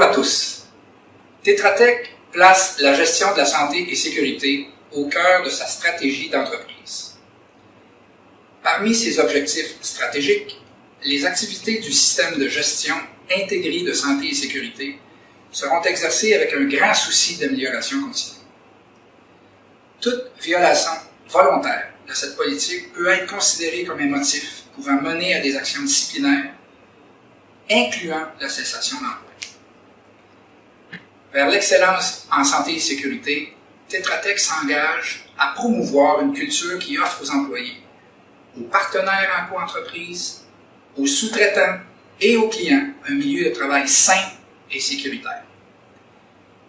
à tous. Tetra Tech place la gestion de la santé et sécurité au cœur de sa stratégie d'entreprise. Parmi ses objectifs stratégiques, les activités du système de gestion intégré de santé et sécurité seront exercées avec un grand souci d'amélioration continue. Toute violation volontaire de cette politique peut être considérée comme un motif pouvant mener à des actions disciplinaires, incluant la cessation d'emploi. Vers l'excellence en santé et sécurité, Tetra Tech s'engage à promouvoir une culture qui offre aux employés, aux partenaires en co-entreprise, aux sous-traitants et aux clients un milieu de travail sain et sécuritaire.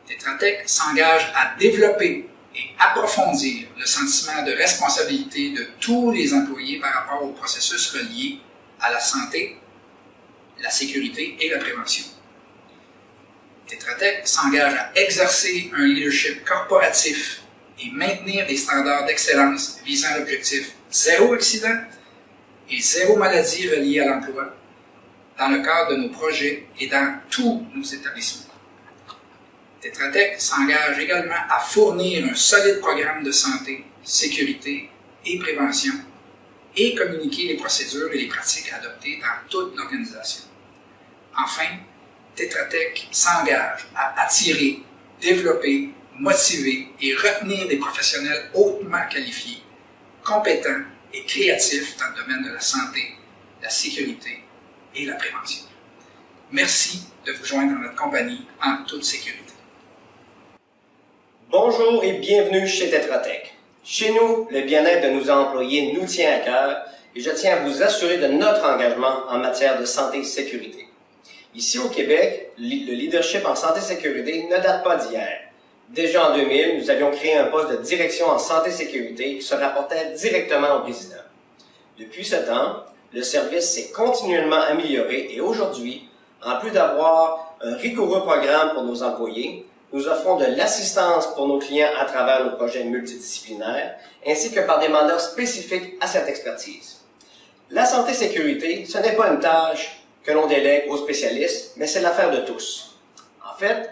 Tetra Tech s'engage à développer et approfondir le sentiment de responsabilité de tous les employés par rapport aux processus reliés à la santé, la sécurité et la prévention. Tetra Tech s'engage à exercer un leadership corporatif et maintenir des standards d'excellence visant l'objectif zéro accident et zéro maladie reliée à l'emploi dans le cadre de nos projets et dans tous nos établissements. Tetra Tech s'engage également à fournir un solide programme de santé, sécurité et prévention et communiquer les procédures et les pratiques adoptées dans toute l'organisation. Enfin, Tetra Tech s'engage à attirer, développer, motiver et retenir des professionnels hautement qualifiés, compétents et créatifs dans le domaine de la santé, la sécurité et la prévention. Merci de vous joindre dans notre compagnie en toute sécurité. Bonjour et bienvenue chez Tetra Tech. Chez nous, le bien-être de nos employés nous tient à cœur et je tiens à vous assurer de notre engagement en matière de santé et sécurité. Ici au Québec, le leadership en santé et sécurité ne date pas d'hier. Déjà en 2000, nous avions créé un poste de direction en santé et sécurité qui se rapportait directement au président. Depuis ce temps, le service s'est continuellement amélioré et aujourd'hui, en plus d'avoir un rigoureux programme pour nos employés, nous offrons de l'assistance pour nos clients à travers nos projets multidisciplinaires, ainsi que par des mandats spécifiques à cette expertise. La santé et sécurité, ce n'est pas une tâche que l'on délègue aux spécialistes, mais c'est l'affaire de tous. En fait,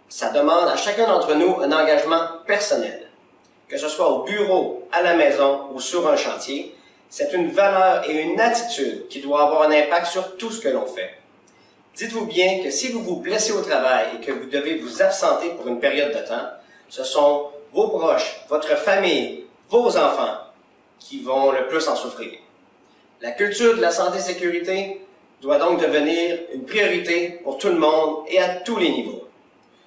ça demande à chacun d'entre nous un engagement personnel. Que ce soit au bureau, à la maison ou sur un chantier, c'est une valeur et une attitude qui doit avoir un impact sur tout ce que l'on fait. Dites-vous bien que si vous vous blessez au travail et que vous devez vous absenter pour une période de temps, ce sont vos proches, votre famille, vos enfants qui vont le plus en souffrir. La culture de la santé et sécurité doit donc devenir une priorité pour tout le monde et à tous les niveaux.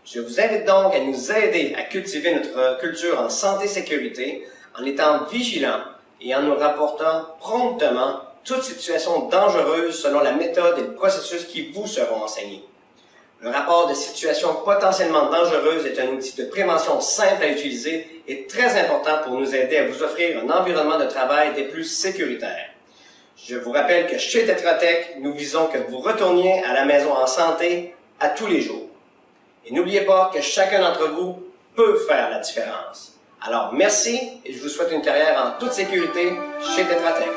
Je vous invite donc à nous aider à cultiver notre culture en santé et sécurité en étant vigilants et en nous rapportant promptement toute situation dangereuse selon la méthode et le processus qui vous seront enseignés. Le rapport de situation potentiellement dangereuse est un outil de prévention simple à utiliser et très important pour nous aider à vous offrir un environnement de travail des plus sécuritaires. Je vous rappelle que chez Tetra Tech, nous visons que vous retourniez à la maison en santé à tous les jours. Et n'oubliez pas que chacun d'entre vous peut faire la différence. Alors merci et je vous souhaite une carrière en toute sécurité chez Tetra Tech.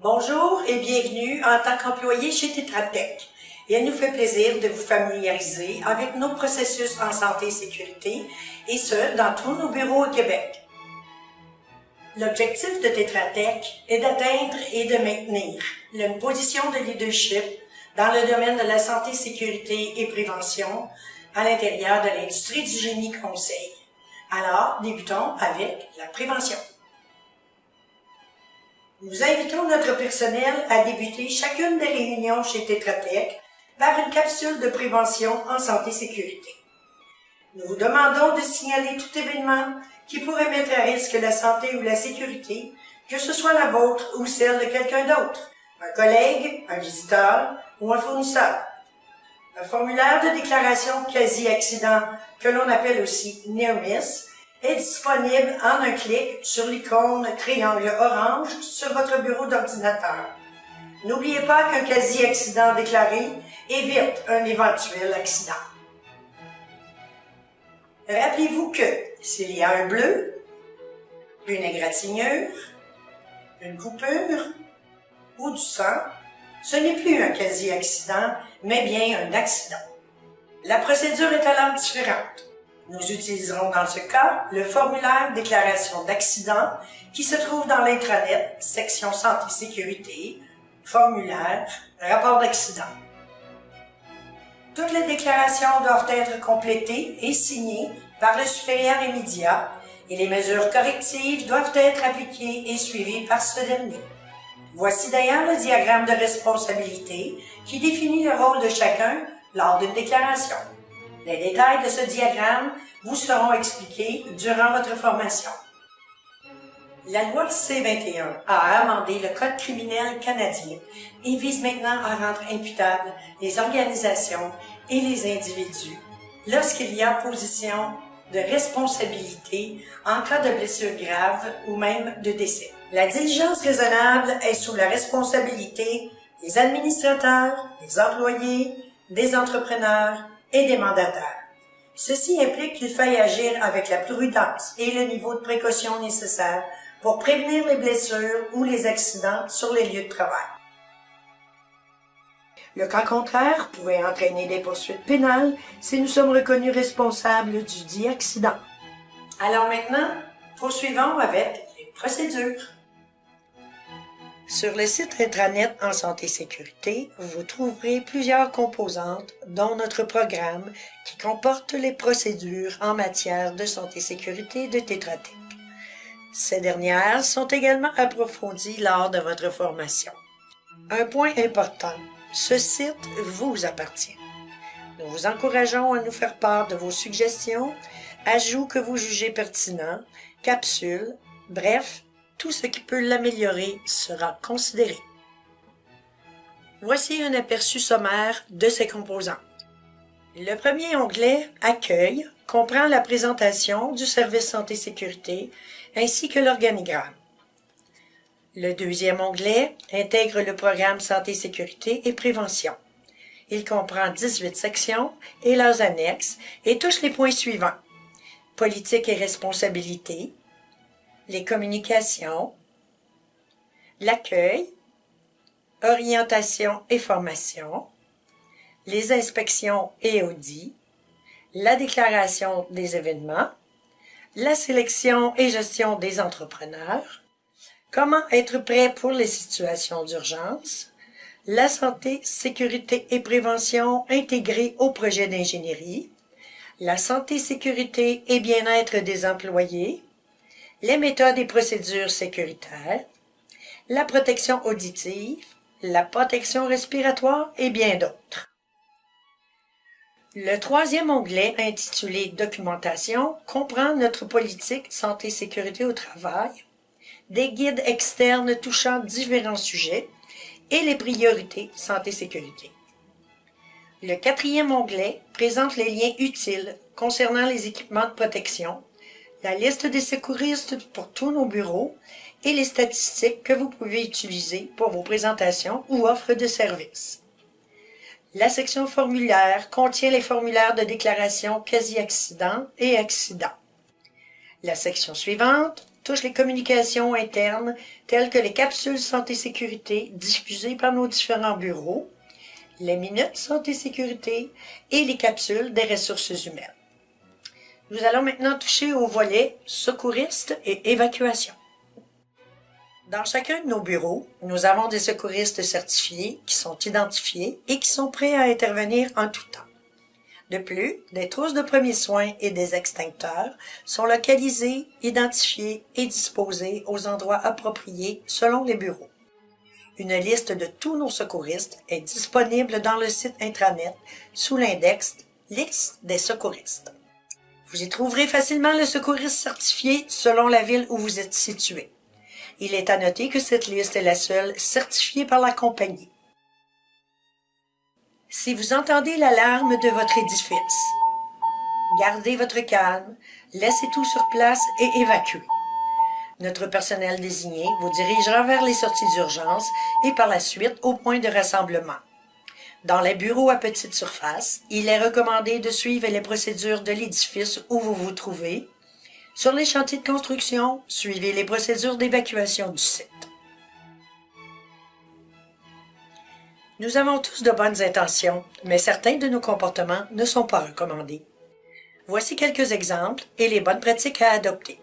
Bonjour et bienvenue en tant qu'employé chez Tetra Tech. Et elle nous fait plaisir de vous familiariser avec nos processus en santé et sécurité, et ce, dans tous nos bureaux au Québec. L'objectif de Tetra Tech est d'atteindre et de maintenir une position de leadership dans le domaine de la santé, sécurité et prévention à l'intérieur de l'industrie du génie conseil. Alors, débutons avec la prévention. Nous invitons notre personnel à débuter chacune des réunions chez Tetra Tech par une capsule de prévention en santé-sécurité. Nous vous demandons de signaler tout événement qui pourrait mettre à risque la santé ou la sécurité, que ce soit la vôtre ou celle de quelqu'un d'autre, un collègue, un visiteur ou un fournisseur. Un formulaire de déclaration quasi-accident, que l'on appelle aussi Near Miss, est disponible en un clic sur l'icône triangle orange sur votre bureau d'ordinateur. N'oubliez pas qu'un quasi-accident déclaré évite un éventuel accident. Rappelez-vous que s'il y a un bleu, une égratignure, une coupure ou du sang, ce n'est plus un quasi-accident, mais bien un accident. La procédure est alors différente. Nous utiliserons dans ce cas le formulaire déclaration d'accident qui se trouve dans l'intranet, section santé-sécurité, formulaire, rapport d'accident. Toutes les déclarations doivent être complétées et signées par le supérieur immédiat et les mesures correctives doivent être appliquées et suivies par ce dernier. Voici d'ailleurs le diagramme de responsabilité qui définit le rôle de chacun lors d'une déclaration. Les détails de ce diagramme vous seront expliqués durant votre formation. La loi C-21 a amendé le Code criminel canadien et vise maintenant à rendre imputables les organisations et les individus lorsqu'il y a position de responsabilité en cas de blessure grave ou même de décès. La diligence raisonnable est sous la responsabilité des administrateurs, des employés, des entrepreneurs et des mandataires. Ceci implique qu'il faille agir avec la prudence et le niveau de précaution nécessaire pour prévenir les blessures ou les accidents sur les lieux de travail. Le cas contraire pourrait entraîner des poursuites pénales si nous sommes reconnus responsables du dit accident. Alors maintenant, poursuivons avec les procédures. Sur le site intranet en santé-sécurité, vous trouverez plusieurs composantes, dont notre programme qui comporte les procédures en matière de santé-sécurité de Tetra Tech. Ces dernières sont également approfondies lors de votre formation. Un point important, ce site vous appartient. Nous vous encourageons à nous faire part de vos suggestions, ajouts que vous jugez pertinents, capsules, bref, tout ce qui peut l'améliorer sera considéré. Voici un aperçu sommaire de ces composantes. Le premier onglet « Accueil » comprend la présentation du service santé-sécurité ainsi que l'organigramme. Le deuxième onglet intègre le programme Santé-sécurité et prévention. Il comprend 18 sections et leurs annexes et touche les points suivants. Politique et responsabilité, les communications, l'accueil, orientation et formation, les inspections et audits, la déclaration des événements, la sélection et gestion des entrepreneurs, comment être prêt pour les situations d'urgence, la santé, sécurité et prévention intégrée au projet d'ingénierie, la santé, sécurité et bien-être des employés, les méthodes et procédures sécuritaires, la protection auditive, la protection respiratoire et bien d'autres. Le troisième onglet, intitulé « Documentation », comprend notre politique santé-sécurité au travail, des guides externes touchant différents sujets et les priorités santé-sécurité. Le quatrième onglet présente les liens utiles concernant les équipements de protection, la liste des secouristes pour tous nos bureaux et les statistiques que vous pouvez utiliser pour vos présentations ou offres de services. La section formulaire contient les formulaires de déclaration quasi-accident et accident. La section suivante touche les communications internes telles que les capsules santé-sécurité diffusées par nos différents bureaux, les minutes santé-sécurité et les capsules des ressources humaines. Nous allons maintenant toucher au volet secouristes et évacuation. Dans chacun de nos bureaux, nous avons des secouristes certifiés qui sont identifiés et qui sont prêts à intervenir en tout temps. De plus, des trousses de premiers soins et des extincteurs sont localisés, identifiés et disposés aux endroits appropriés selon les bureaux. Une liste de tous nos secouristes est disponible dans le site intranet sous l'index « Liste des secouristes ». Vous y trouverez facilement le secouriste certifié selon la ville où vous êtes situé. Il est à noter que cette liste est la seule certifiée par la compagnie. Si vous entendez l'alarme de votre édifice, gardez votre calme, laissez tout sur place et évacuez. Notre personnel désigné vous dirigera vers les sorties d'urgence et par la suite au point de rassemblement. Dans les bureaux à petite surface, il est recommandé de suivre les procédures de l'édifice où vous vous trouvez. Sur les chantiers de construction, suivez les procédures d'évacuation du site. Nous avons tous de bonnes intentions, mais certains de nos comportements ne sont pas recommandés. Voici quelques exemples et les bonnes pratiques à adopter.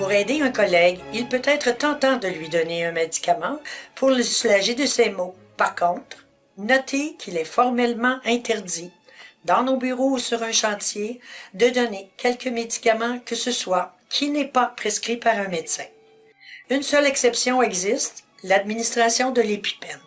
Pour aider un collègue, il peut être tentant de lui donner un médicament pour le soulager de ses maux. Par contre, notez qu'il est formellement interdit, dans nos bureaux ou sur un chantier, de donner quelques médicaments que ce soit qui n'est pas prescrit par un médecin. Une seule exception existe, l'administration de l'épipène.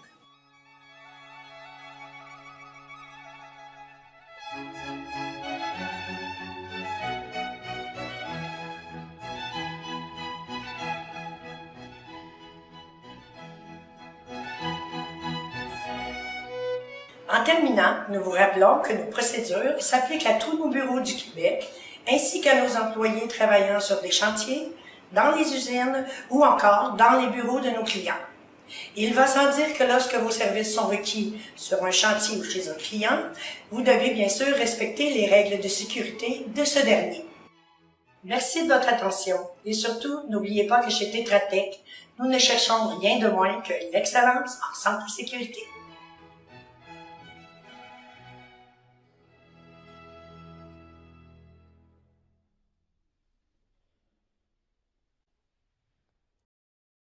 En terminant, nous vous rappelons que nos procédures s'appliquent à tous nos bureaux du Québec, ainsi qu'à nos employés travaillant sur des chantiers, dans les usines ou encore dans les bureaux de nos clients. Il va sans dire que lorsque vos services sont requis sur un chantier ou chez un client, vous devez bien sûr respecter les règles de sécurité de ce dernier. Merci de votre attention et surtout, n'oubliez pas que chez Tetra Tech, nous ne cherchons rien de moins que l'excellence en santé et sécurité.